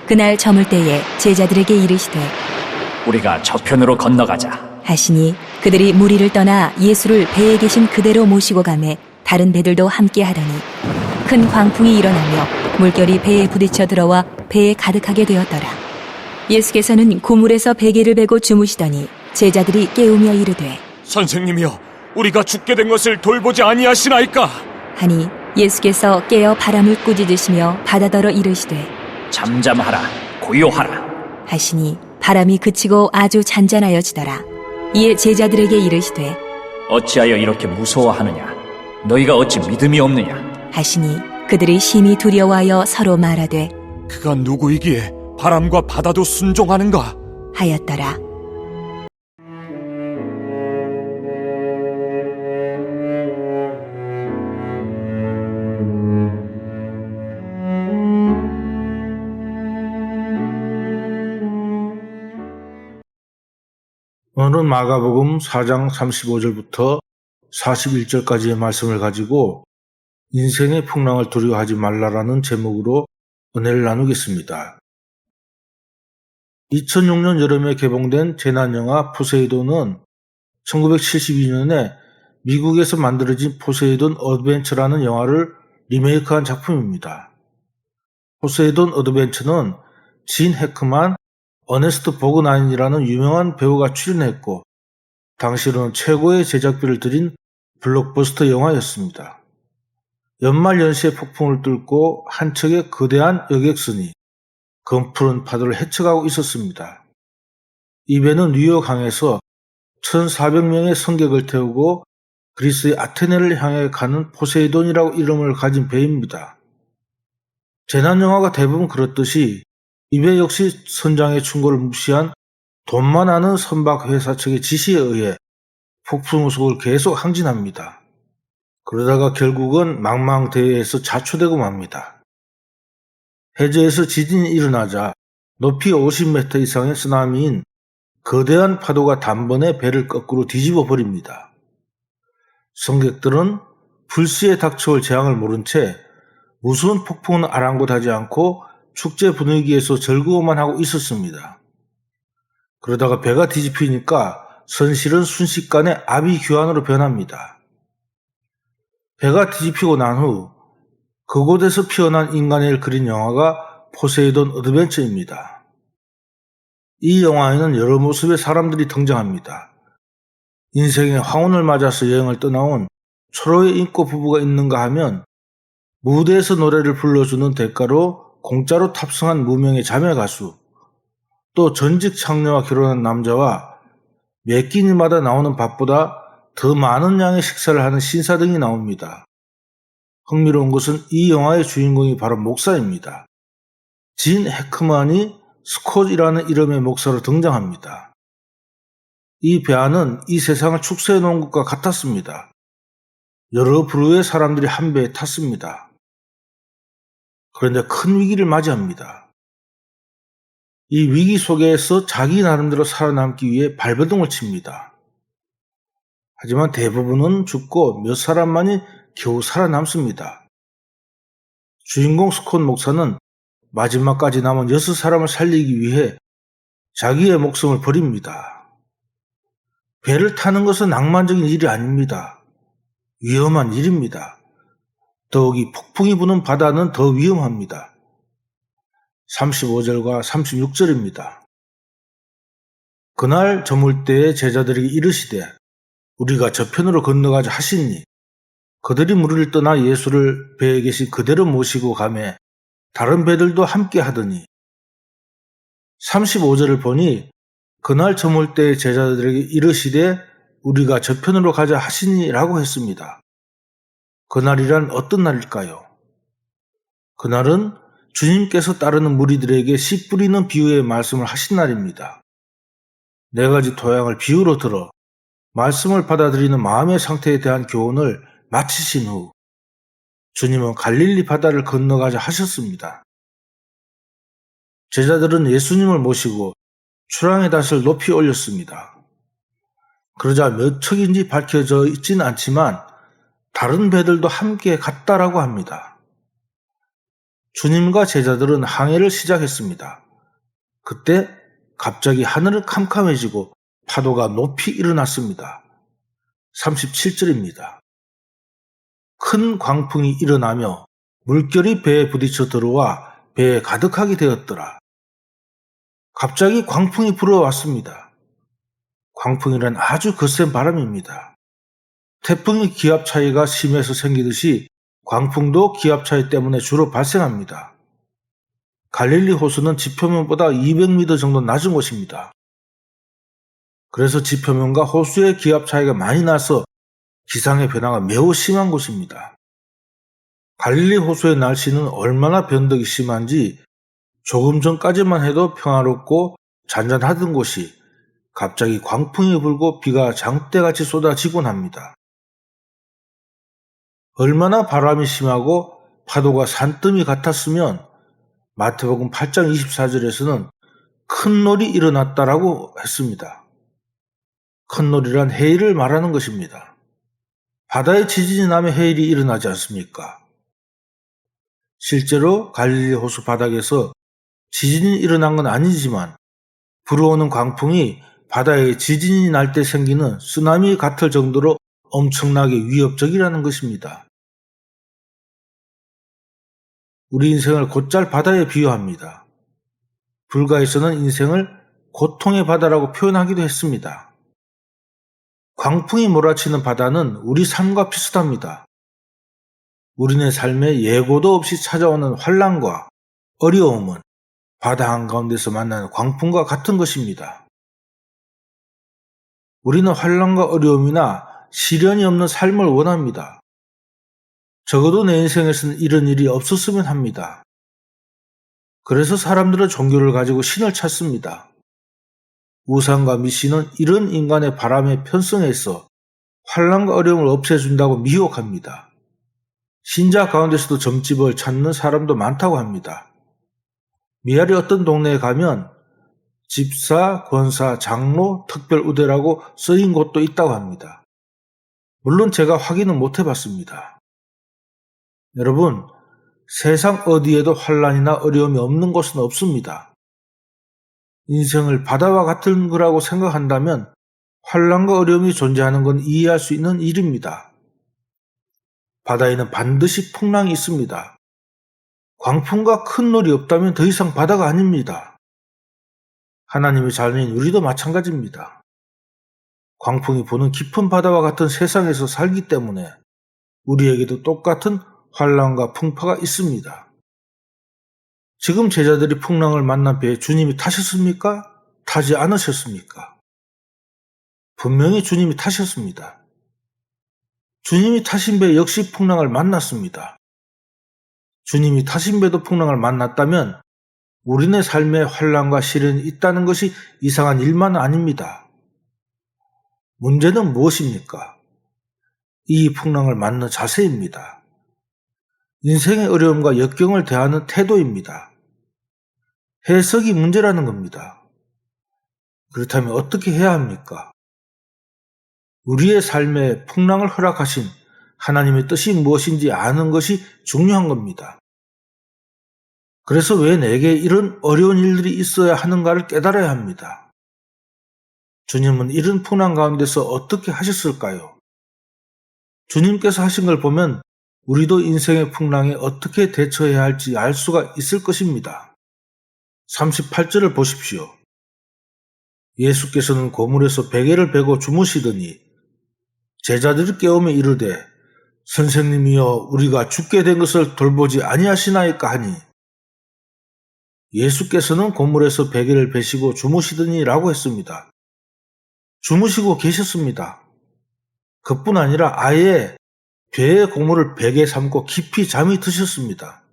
그날 저물 때에 제자들에게 이르시되 우리가 저편으로 건너가자. 하시니 그들이 무리를 떠나 예수를 배에 계신 그대로 모시고 가매 다른 배들도 함께 하더니 큰 광풍이 일어나며 물결이 배에 부딪혀 들어와 배에 가득하게 되었더라. 예수께서는 고물에서 베개를 베고 주무시더니 제자들이 깨우며 이르되 선생님이여, 우리가 죽게 된 것을 돌보지 아니하시나이까? 하니 예수께서 깨어 바람을 꾸짖으시며 바다더러 이르시되 잠잠하라, 고요하라. 하시니 바람이 그치고 아주 잔잔하여지더라. 이에 제자들에게 이르시되 어찌하여 이렇게 무서워하느냐? 너희가 어찌 믿음이 없느냐? 하시니 그들이 심히 두려워하여 서로 말하되 그가 누구이기에 바람과 바다도 순종하는가? 하였더라. 오늘은 마가복음 4장 35절부터 41절까지의 말씀을 가지고 인생의 풍랑을 두려워하지 말라라는 제목으로 은혜를 나누겠습니다. 2006년 여름에 개봉된 재난영화 포세이돈은 1972년에 미국에서 만들어진 포세이돈 어드벤처라는 영화를 리메이크한 작품입니다. 포세이돈 어드벤처는 진 해크만, 어네스트 보그나인이라는 유명한 배우가 출연했고 당시로는 최고의 제작비를 들인 블록버스터 영화였습니다. 연말연시의 폭풍을 뚫고 한 척의 거대한 여객선이 검푸른 파도를 헤쳐가고 있었습니다. 이 배는 뉴욕 항에서 1,400명의 승객을 태우고 그리스의 아테네를 향해 가는 포세이돈이라고 이름을 가진 배입니다. 재난영화가 대부분 그렇듯이 이 배 역시 선장의 충고를 무시한 돈만 아는 선박회사 측의 지시에 의해 폭풍 우속을 계속 항진합니다. 그러다가 결국은 망망대해에서 자초되고 맙니다. 해저에서 지진이 일어나자 높이 50m 이상의 쓰나미인 거대한 파도가 단번에 배를 거꾸로 뒤집어 버립니다. 승객들은 불시에 닥쳐올 재앙을 모른 채 무서운 폭풍은 아랑곳하지 않고 축제 분위기에서 즐거워만 하고 있었습니다. 그러다가 배가 뒤집히니까 선실은 순식간에 아비규환으로 변합니다. 배가 뒤집히고 난 후 그곳에서 피어난 인간을 그린 영화가 포세이돈 어드벤처입니다. 이 영화에는 여러 모습의 사람들이 등장합니다. 인생의 황혼을 맞아서 여행을 떠나온 초로의 인꼬 부부가 있는가 하면 무대에서 노래를 불러주는 대가로 공짜로 탑승한 무명의 자매 가수, 또 전직 창녀와 결혼한 남자와 매 끼니마다 나오는 밥보다 더 많은 양의 식사를 하는 신사 등이 나옵니다. 흥미로운 것은 이 영화의 주인공이 바로 목사입니다. 진 해크만이 스콧이라는 이름의 목사로 등장합니다. 이 배 안은 이 세상을 축소해 놓은 것과 같았습니다. 여러 부류의 사람들이 한 배에 탔습니다. 그런데 큰 위기를 맞이합니다. 이 위기 속에서 자기 나름대로 살아남기 위해 발버둥을 칩니다. 하지만 대부분은 죽고 몇 사람만이 겨우 살아남습니다. 주인공 스콧 목사는 마지막까지 남은 6사람을 살리기 위해 자기의 목숨을 버립니다. 배를 타는 것은 낭만적인 일이 아닙니다. 위험한 일입니다. 더욱이 폭풍이 부는 바다는 더 위험합니다. 35절과 36절입니다. 그날 저물 때에 제자들에게 이르시되 우리가 저편으로 건너가자 하시니 그들이 무리를 떠나 예수를 배에 계신 그대로 모시고 가매 다른 배들도 함께 하더니 35절을 보니 그날 저물 때에 제자들에게 이르시되 우리가 저편으로 가자 하시니 라고 했습니다. 그날이란 어떤 날일까요? 그날은 주님께서 따르는 무리들에게 씨 뿌리는 비유의 말씀을 하신 날입니다. 4가지 토양을 비유로 들어 말씀을 받아들이는 마음의 상태에 대한 교훈을 마치신 후 주님은 갈릴리 바다를 건너가자 하셨습니다. 제자들은 예수님을 모시고 출항의 닷을 높이 올렸습니다. 그러자 몇 척인지 밝혀져 있진 않지만 다른 배들도 함께 갔다라고 합니다. 주님과 제자들은 항해를 시작했습니다. 그때 갑자기 하늘은 캄캄해지고 파도가 높이 일어났습니다. 37절입니다. 큰 광풍이 일어나며 물결이 배에 부딪혀 들어와 배에 가득하게 되었더라. 갑자기 광풍이 불어왔습니다. 광풍이란 아주 거센 바람입니다. 태풍의 기압 차이가 심해서 생기듯이 광풍도 기압 차이 때문에 주로 발생합니다. 갈릴리 호수는 지표면보다 200m 정도 낮은 곳입니다. 그래서 지표면과 호수의 기압 차이가 많이 나서 기상의 변화가 매우 심한 곳입니다. 갈릴리 호수의 날씨는 얼마나 변덕이 심한지 조금 전까지만 해도 평화롭고 잔잔하던 곳이 갑자기 광풍이 불고 비가 장대같이 쏟아지곤 합니다. 얼마나 바람이 심하고 파도가 산더미 같았으면 마태복음 8장 24절에서는 큰 놀이 일어났다라고 했습니다. 큰 놀이란 해일을 말하는 것입니다. 바다에 지진이 나면 해일이 일어나지 않습니까? 실제로 갈릴리 호수 바닥에서 지진이 일어난 건 아니지만 불어오는 광풍이 바다에 지진이 날 때 생기는 쓰나미 같을 정도로 엄청나게 위협적이라는 것입니다. 우리 인생을 곧잘 바다에 비유합니다. 불가에서는 인생을 고통의 바다라고 표현하기도 했습니다. 광풍이 몰아치는 바다는 우리 삶과 비슷합니다. 우리네 삶에 예고도 없이 찾아오는 환난과 어려움은 바다 한가운데서 만나는 광풍과 같은 것입니다. 우리는 환난과 어려움이나 시련이 없는 삶을 원합니다. 적어도 내 인생에서는 이런 일이 없었으면 합니다. 그래서 사람들은 종교를 가지고 신을 찾습니다. 우상과 미신은 이런 인간의 바람에 편승해서 환난과 어려움을 없애준다고 미혹합니다. 신자 가운데서도 점집을 찾는 사람도 많다고 합니다. 미아리 어떤 동네에 가면 집사, 권사, 장로, 특별우대라고 쓰인 곳도 있다고 합니다. 물론 제가 확인은 못 해봤습니다. 여러분, 세상 어디에도 환난이나 어려움이 없는 곳은 없습니다. 인생을 바다와 같은 거라고 생각한다면 환난과 어려움이 존재하는 건 이해할 수 있는 일입니다. 바다에는 반드시 풍랑이 있습니다. 광풍과 큰 놀이 없다면 더 이상 바다가 아닙니다. 하나님의 자녀인 우리도 마찬가지입니다. 광풍이 부는 깊은 바다와 같은 세상에서 살기 때문에 우리에게도 똑같은 환난과 풍파가 있습니다. 지금 제자들이 풍랑을 만난 배에 주님이 타셨습니까? 타지 않으셨습니까? 분명히 주님이 타셨습니다. 주님이 타신 배 역시 풍랑을 만났습니다. 주님이 타신 배도 풍랑을 만났다면 우리네 삶에 환난과 시련이 있다는 것이 이상한 일만은 아닙니다. 문제는 무엇입니까? 이 풍랑을 맞는 자세입니다. 인생의 어려움과 역경을 대하는 태도입니다. 해석이 문제라는 겁니다. 그렇다면 어떻게 해야 합니까? 우리의 삶에 풍랑을 허락하신 하나님의 뜻이 무엇인지 아는 것이 중요한 겁니다. 그래서 왜 내게 이런 어려운 일들이 있어야 하는가를 깨달아야 합니다. 주님은 이런 풍랑 가운데서 어떻게 하셨을까요? 주님께서 하신 걸 보면 우리도 인생의 풍랑에 어떻게 대처해야 할지 알 수가 있을 것입니다. 38절을 보십시오. 예수께서는 고물에서 베개를 베고 주무시더니 제자들이 깨우며 이르되 선생님이여 우리가 죽게 된 것을 돌보지 아니하시나이까 하니 예수께서는 고물에서 베개를 베시고 주무시더니 라고 했습니다. 주무시고 계셨습니다. 그뿐 아니라 아예 배의 고물을 베개 삼고 깊이 잠이 드셨습니다.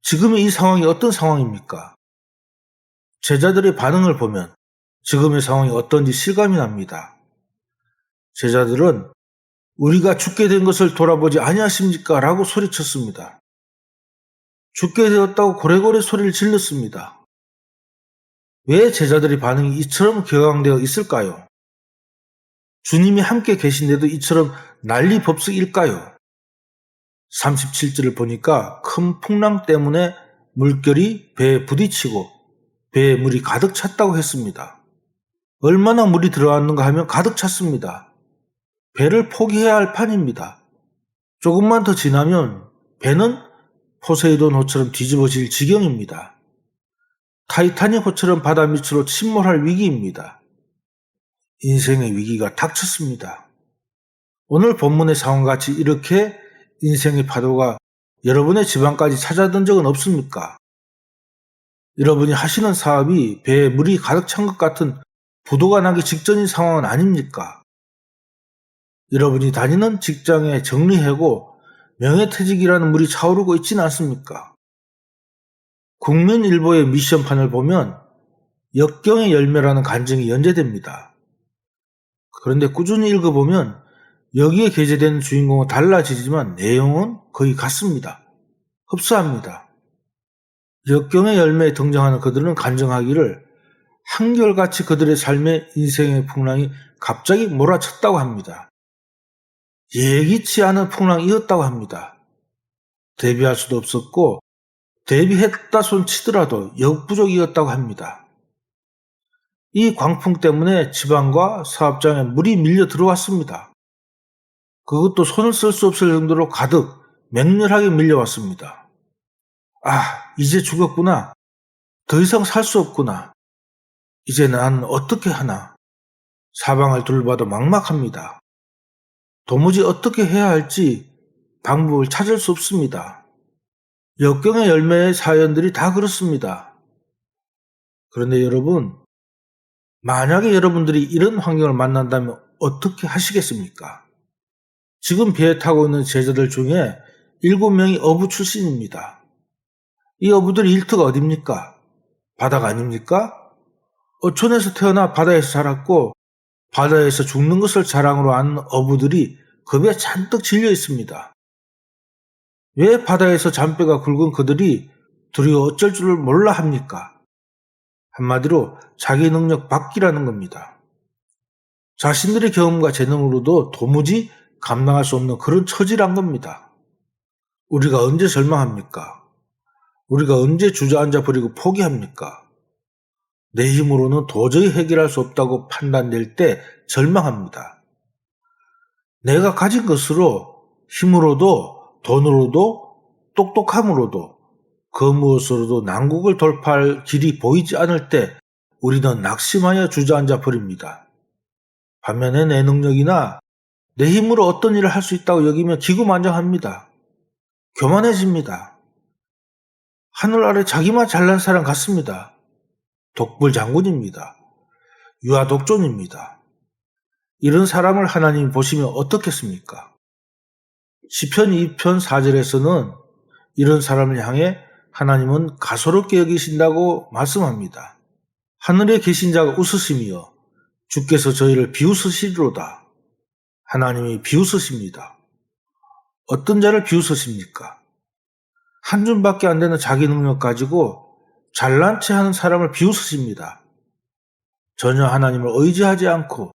지금의 이 상황이 어떤 상황입니까? 제자들의 반응을 보면 지금의 상황이 어떤지 실감이 납니다. 제자들은 우리가 죽게 된 것을 돌아보지 아니하십니까? 라고 소리쳤습니다. 죽게 되었다고 고래고래 소리를 질렀습니다. 왜 제자들의 반응이 이처럼 격앙되어 있을까요? 주님이 함께 계신데도 이처럼 난리법석일까요? 37절을 보니까 큰 풍랑 때문에 물결이 배에 부딪히고 배에 물이 가득 찼다고 했습니다. 얼마나 물이 들어왔는가 하면 가득 찼습니다. 배를 포기해야 할 판입니다. 조금만 더 지나면 배는 포세이돈 호처럼 뒤집어질 지경입니다. 타이타닉 호처럼 바다 밑으로 침몰할 위기입니다. 인생의 위기가 닥쳤습니다. 오늘 본문의 상황과 같이 이렇게 인생의 파도가 여러분의 집안까지 찾아든 적은 없습니까? 여러분이 하시는 사업이 배에 물이 가득 찬 것 같은 부도가 나기 직전인 상황은 아닙니까? 여러분이 다니는 직장에 정리해고 명예퇴직이라는 물이 차오르고 있지는 않습니까? 국민일보의 미션판을 보면 역경의 열매라는 간증이 연재됩니다. 그런데 꾸준히 읽어보면 여기에 게재되는 주인공은 달라지지만 내용은 거의 같습니다. 흡사합니다. 역경의 열매에 등장하는 그들은 간증하기를 한결같이 그들의 삶의 인생의 풍랑이 갑자기 몰아쳤다고 합니다. 예기치 않은 풍랑이었다고 합니다. 대비할 수도 없었고 대비했다 손 치더라도 역부족이었다고 합니다. 이 광풍 때문에 집안과 사업장에 물이 밀려 들어왔습니다. 그것도 손을 쓸 수 없을 정도로 가득 맹렬하게 밀려왔습니다. 아, 이제 죽었구나. 더 이상 살 수 없구나. 이제 나는 어떻게 하나. 사방을 둘러봐도 막막합니다. 도무지 어떻게 해야 할지 방법을 찾을 수 없습니다. 역경의 열매의 사연들이 다 그렇습니다. 그런데 여러분, 만약에 여러분들이 이런 환경을 만난다면 어떻게 하시겠습니까? 지금 배에 타고 있는 제자들 중에 7명이 어부 출신입니다. 이 어부들의 일터가 어딥니까? 바다가 아닙니까? 어촌에서 태어나 바다에서 자랐고 바다에서 죽는 것을 자랑으로 하는 어부들이 겁에 잔뜩 질려 있습니다. 왜 바다에서 잔뼈가 굵은 그들이 두려워 어쩔 줄을 몰라 합니까? 한마디로 자기 능력 밖이라는 겁니다. 자신들의 경험과 재능으로도 도무지 감당할 수 없는 그런 처지란 겁니다. 우리가 언제 절망합니까? 우리가 언제 주저앉아 버리고 포기합니까? 내 힘으로는 도저히 해결할 수 없다고 판단될 때 절망합니다. 내가 가진 것으로 힘으로도 돈으로도 똑똑함으로도 그 무엇으로도 난국을 돌파할 길이 보이지 않을 때 우리는 낙심하여 주저앉아 버립니다. 반면에 내 능력이나 내 힘으로 어떤 일을 할 수 있다고 여기면 기구만장합니다. 교만해집니다. 하늘 아래 자기만 잘난 사람 같습니다. 독불장군입니다. 유아독존입니다. 이런 사람을 하나님이 보시면 어떻겠습니까? 시편 2편 4절에서는 이런 사람을 향해 하나님은 가소롭게 여기신다고 말씀합니다. 하늘에 계신 자가 웃으시며 주께서 저희를 비웃으시리로다. 하나님이 비웃으십니다. 어떤 자를 비웃으십니까? 한 줌밖에 안 되는 자기 능력 가지고 잘난 체 하는 사람을 비웃으십니다. 전혀 하나님을 의지하지 않고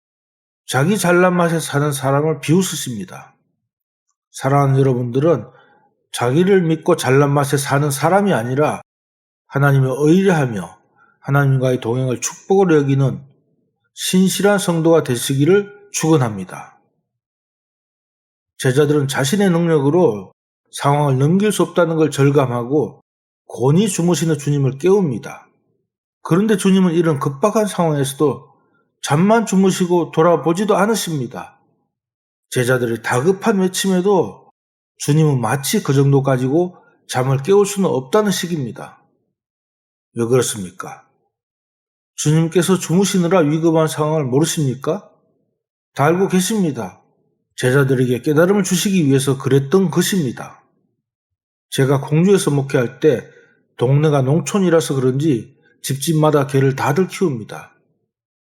자기 잘난 맛에 사는 사람을 비웃으십니다. 사랑하는 여러분들은 자기를 믿고 잘난 맛에 사는 사람이 아니라 하나님을 의뢰하며 하나님과의 동행을 축복으로 여기는 신실한 성도가 되시기를 축원합니다. 제자들은 자신의 능력으로 상황을 넘길 수 없다는 걸 절감하고 곤히 주무시는 주님을 깨웁니다. 그런데 주님은 이런 급박한 상황에서도 잠만 주무시고 돌아보지도 않으십니다. 제자들이 다급한 외침에도 주님은 마치 그 정도 가지고 잠을 깨울 수는 없다는 식입니다. 왜 그렇습니까? 주님께서 주무시느라 위급한 상황을 모르십니까? 다 알고 계십니다. 제자들에게 깨달음을 주시기 위해서 그랬던 것입니다. 제가 공주에서 목회할 때 동네가 농촌이라서 그런지 집집마다 개를 다들 키웁니다.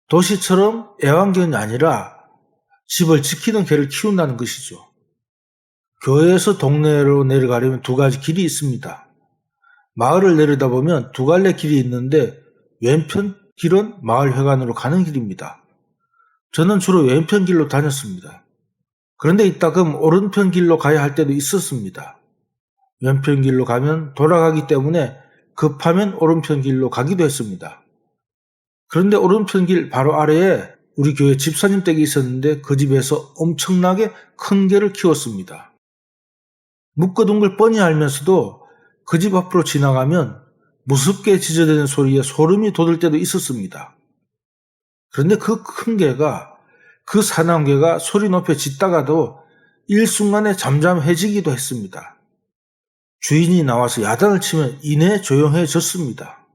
도시처럼 애완견이 아니라 집을 지키는 개를 키운다는 것이죠. 교회에서 동네로 내려가려면 두 가지 길이 있습니다. 마을을 내려다보면 두 갈래 길이 있는데 왼편 길은 마을 회관으로 가는 길입니다. 저는 주로 왼편 길로 다녔습니다. 그런데 이따금 오른편 길로 가야 할 때도 있었습니다. 왼편 길로 가면 돌아가기 때문에 급하면 오른편 길로 가기도 했습니다. 그런데 오른편 길 바로 아래에 우리 교회 집사님 댁이 있었는데 그 집에서 엄청나게 큰 개를 키웠습니다. 묶어둔 걸 뻔히 알면서도 그 집 앞으로 지나가면 무섭게 짖어대는 소리에 소름이 돋을 때도 있었습니다. 그런데 그 큰 개가, 그 사나운 개가 소리 높여 짖다가도 일순간에 잠잠해지기도 했습니다. 주인이 나와서 야단을 치면 이내 조용해졌습니다.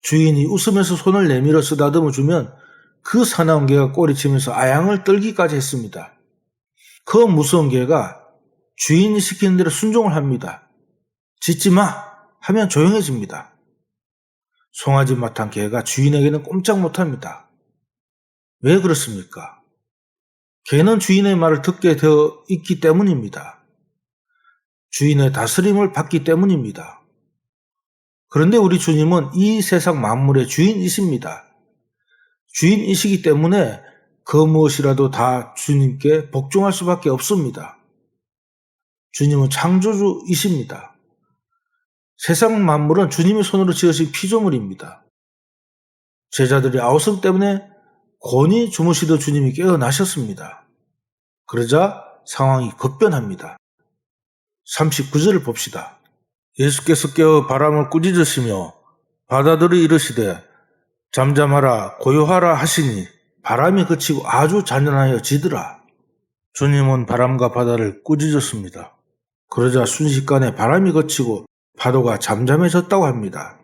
주인이 웃으면서 손을 내밀어 쓰다듬어 주면 그 사나운 개가 꼬리치면서 아양을 떨기까지 했습니다. 그 무서운 개가 주인이 시키는 대로 순종을 합니다. 짖지 마 하면 조용해집니다. 송아지 맛한 개가 주인에게는 꼼짝 못합니다. 왜 그렇습니까? 개는 주인의 말을 듣게 되어 있기 때문입니다. 주인의 다스림을 받기 때문입니다. 그런데 우리 주님은 이 세상 만물의 주인이십니다. 주인이시기 때문에 그 무엇이라도 다 주님께 복종할 수밖에 없습니다. 주님은 창조주이십니다. 세상 만물은 주님의 손으로 지으신 피조물입니다. 제자들이 아우성 때문에 곤히 주무시던 주님이 깨어나셨습니다. 그러자 상황이 급변합니다. 39절을 봅시다. 예수께서 깨어 바람을 꾸짖으시며 바다들이 이르시되 잠잠하라 고요하라 하시니 바람이 그치고 아주 잔잔하여 지더라. 주님은 바람과 바다를 꾸짖었습니다. 그러자 순식간에 바람이 그치고 파도가 잠잠해졌다고 합니다.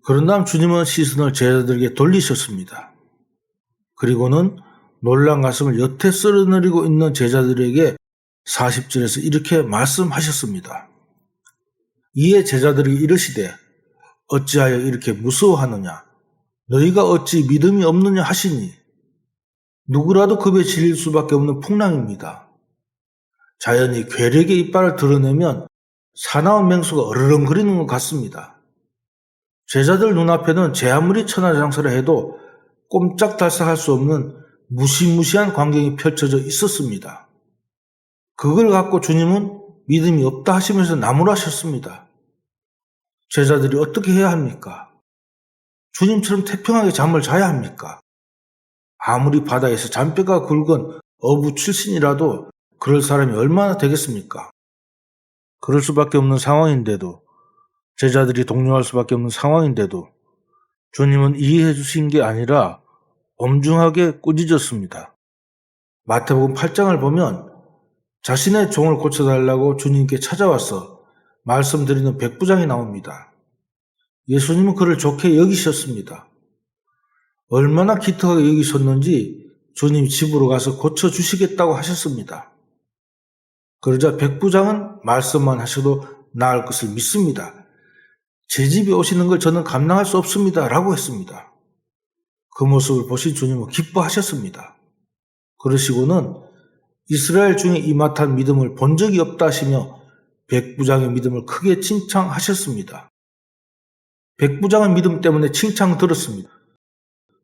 그런 다음 주님은 시선을 제자들에게 돌리셨습니다. 그리고는 놀란 가슴을 여태 쓸어내리고 있는 제자들에게 40절에서 이렇게 말씀하셨습니다. 이에 제자들이 이르시되 어찌하여 이렇게 무서워하느냐 너희가 어찌 믿음이 없느냐 하시니 누구라도 겁에 질릴 수밖에 없는 풍랑입니다. 자연이 괴력의 이빨을 드러내면 사나운 맹수가 어르렁거리는 것 같습니다. 제자들 눈앞에는 제 아무리 천하장사를 해도 꼼짝달싹할 수 없는 무시무시한 광경이 펼쳐져 있었습니다. 그걸 갖고 주님은 믿음이 없다 하시면서 나무라셨습니다. 제자들이 어떻게 해야 합니까? 주님처럼 태평하게 잠을 자야 합니까? 아무리 바다에서 잔뼈가 굵은 어부 출신이라도 그럴 사람이 얼마나 되겠습니까? 그럴 수밖에 없는 상황인데도, 제자들이 동요할 수밖에 없는 상황인데도 주님은 이해해 주신 게 아니라 엄중하게 꾸짖었습니다. 마태복음 8장을 보면 자신의 종을 고쳐달라고 주님께 찾아와서 말씀드리는 백부장이 나옵니다. 예수님은 그를 좋게 여기셨습니다. 얼마나 기특하게 여기셨는지 주님 집으로 가서 고쳐주시겠다고 하셨습니다. 그러자 백부장은 말씀만 하셔도 나을 것을 믿습니다. 제 집에 오시는 걸 저는 감당할 수 없습니다. 라고 했습니다. 그 모습을 보신 주님은 기뻐하셨습니다. 그러시고는 이스라엘 중에 이마탄 믿음을 본 적이 없다 하시며 백부장의 믿음을 크게 칭찬하셨습니다. 백부장의 믿음 때문에 칭찬 들었습니다.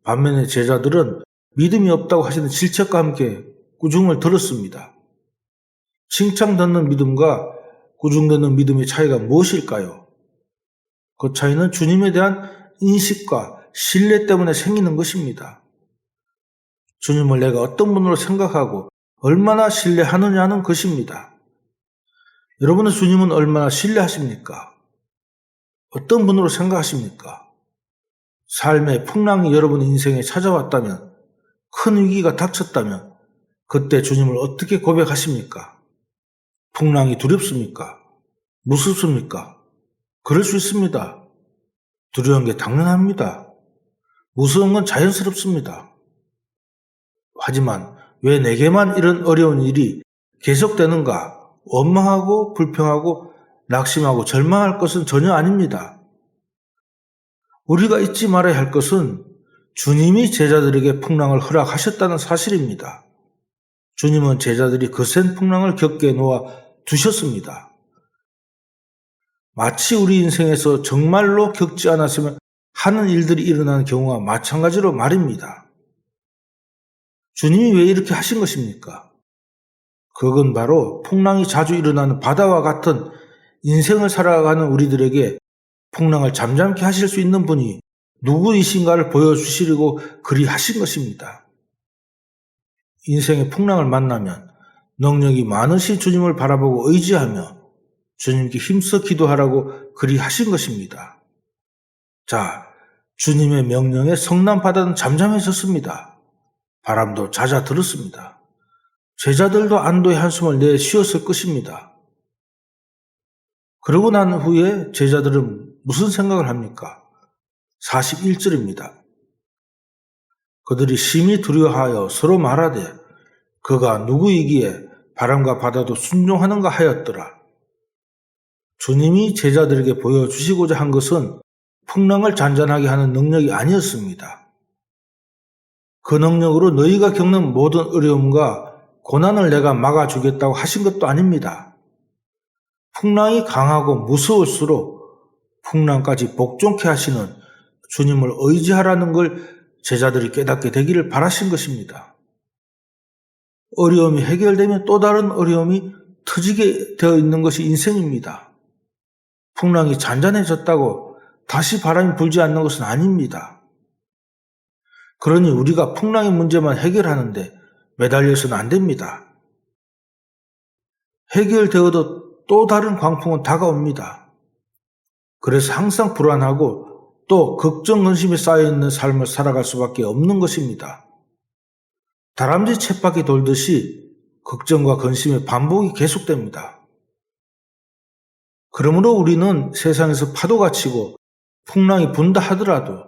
반면에 제자들은 믿음이 없다고 하시는 질책과 함께 꾸중을 들었습니다. 칭찬 듣는 믿음과 꾸중 듣는 믿음의 차이가 무엇일까요? 그 차이는 주님에 대한 인식과 신뢰 때문에 생기는 것입니다. 주님을 내가 어떤 분으로 생각하고 얼마나 신뢰하느냐는 것입니다. 여러분은 주님은 얼마나 신뢰하십니까? 어떤 분으로 생각하십니까? 삶의 풍랑이 여러분 인생에 찾아왔다면, 큰 위기가 닥쳤다면 그때 주님을 어떻게 고백하십니까? 풍랑이 두렵습니까? 무섭습니까? 그럴 수 있습니다. 두려운 게 당연합니다. 무서운 건 자연스럽습니다. 하지만 왜 내게만 이런 어려운 일이 계속되는가? 원망하고 불평하고 낙심하고 절망할 것은 전혀 아닙니다. 우리가 잊지 말아야 할 것은 주님이 제자들에게 풍랑을 허락하셨다는 사실입니다. 주님은 제자들이 거센 풍랑을 겪게 놓아 두셨습니다. 마치 우리 인생에서 정말로 겪지 않았으면 하는 일들이 일어나는 경우와 마찬가지로 말입니다. 주님이 왜 이렇게 하신 것입니까? 그건 바로 풍랑이 자주 일어나는 바다와 같은 인생을 살아가는 우리들에게 풍랑을 잠잠케 하실 수 있는 분이 누구이신가를 보여주시려고 그리 하신 것입니다. 인생의 풍랑을 만나면 능력이 많으신 주님을 바라보고 의지하며 주님께 힘써 기도하라고 그리 하신 것입니다. 자, 주님의 명령에 성남바다는 잠잠해졌습니다. 바람도 잦아들었습니다. 제자들도 안도의 한숨을 내 쉬었을 것입니다. 그러고 난 후에 제자들은 무슨 생각을 합니까? 41절입니다. 그들이 심히 두려워하여 서로 말하되 그가 누구이기에 바람과 바다도 순종하는가 하였더라. 주님이 제자들에게 보여주시고자 한 것은 풍랑을 잔잔하게 하는 능력이 아니었습니다. 그 능력으로 너희가 겪는 모든 어려움과 고난을 내가 막아주겠다고 하신 것도 아닙니다. 풍랑이 강하고 무서울수록 풍랑까지 복종케 하시는 주님을 의지하라는 걸 제자들이 깨닫게 되기를 바라신 것입니다. 어려움이 해결되면 또 다른 어려움이 터지게 되어 있는 것이 인생입니다. 풍랑이 잔잔해졌다고 다시 바람이 불지 않는 것은 아닙니다. 그러니 우리가 풍랑의 문제만 해결하는데 매달려서는 안 됩니다. 해결되어도 또 다른 광풍은 다가옵니다. 그래서 항상 불안하고 또 걱정, 근심에 쌓여있는 삶을 살아갈 수밖에 없는 것입니다. 다람쥐 쳇바퀴 돌듯이 걱정과 근심의 반복이 계속됩니다. 그러므로 우리는 세상에서 파도가 치고 풍랑이 분다 하더라도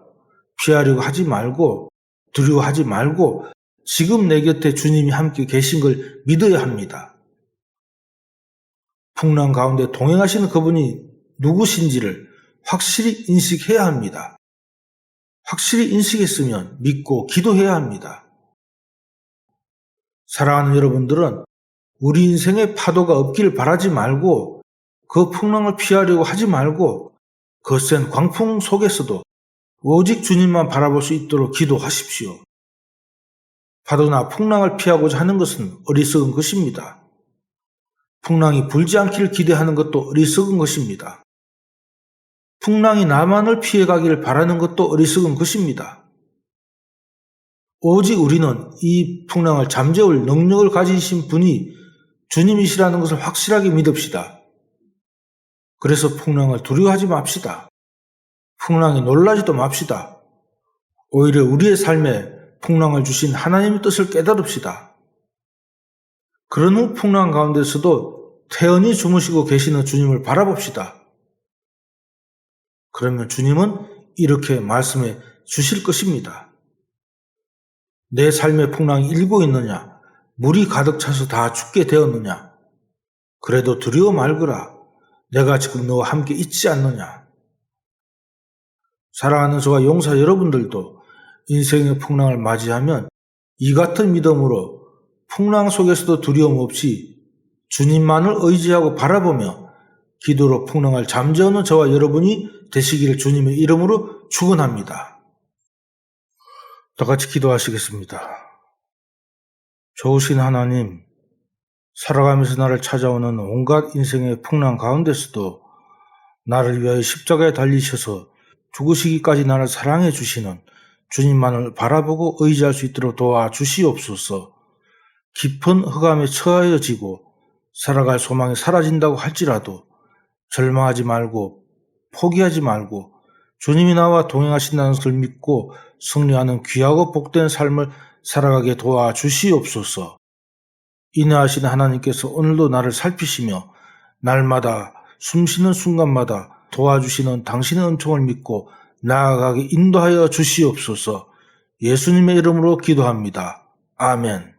피하려고 하지 말고 두려워하지 말고 지금 내 곁에 주님이 함께 계신 걸 믿어야 합니다. 풍랑 가운데 동행하시는 그분이 누구신지를 확실히 인식해야 합니다. 확실히 인식했으면 믿고 기도해야 합니다. 사랑하는 여러분들은 우리 인생에 파도가 없기를 바라지 말고 그 풍랑을 피하려고 하지 말고 거센 광풍 속에서도 오직 주님만 바라볼 수 있도록 기도하십시오. 파도나 풍랑을 피하고자 하는 것은 어리석은 것입니다. 풍랑이 불지 않기를 기대하는 것도 어리석은 것입니다. 풍랑이 나만을 피해가기를 바라는 것도 어리석은 것입니다. 오직 우리는 이 풍랑을 잠재울 능력을 가지신 분이 주님이시라는 것을 확실하게 믿읍시다. 그래서 풍랑을 두려워하지 맙시다. 풍랑에 놀라지도 맙시다. 오히려 우리의 삶에 풍랑을 주신 하나님의 뜻을 깨달읍시다. 그런 후 풍랑 가운데서도 태연히 주무시고 계시는 주님을 바라봅시다. 그러면 주님은 이렇게 말씀해 주실 것입니다. 내 삶의 풍랑이 일고 있느냐? 물이 가득 차서 다 죽게 되었느냐? 그래도 두려워 말거라. 내가 지금 너와 함께 있지 않느냐? 사랑하는 저와 용사 여러분들도 인생의 풍랑을 맞이하면 이 같은 믿음으로 풍랑 속에서도 두려움 없이 주님만을 의지하고 바라보며 기도로 풍랑을 잠재우는 저와 여러분이 되시기를 주님의 이름으로 축원합니다. 다 같이 기도하시겠습니다. 좋으신 하나님, 살아가면서 나를 찾아오는 온갖 인생의 풍랑 가운데서도 나를 위하여 십자가에 달리셔서 죽으시기까지 나를 사랑해 주시는 주님만을 바라보고 의지할 수 있도록 도와주시옵소서. 깊은 흑암에 처하여지고 살아갈 소망이 사라진다고 할지라도 절망하지 말고 포기하지 말고 주님이 나와 동행하신다는 것을 믿고 승리하는 귀하고 복된 삶을 살아가게 도와주시옵소서. 인하하시는 하나님께서 오늘도 나를 살피시며 날마다 숨쉬는 순간마다 도와주시는 당신의 은총을 믿고 나아가게 인도하여 주시옵소서. 예수님의 이름으로 기도합니다. 아멘.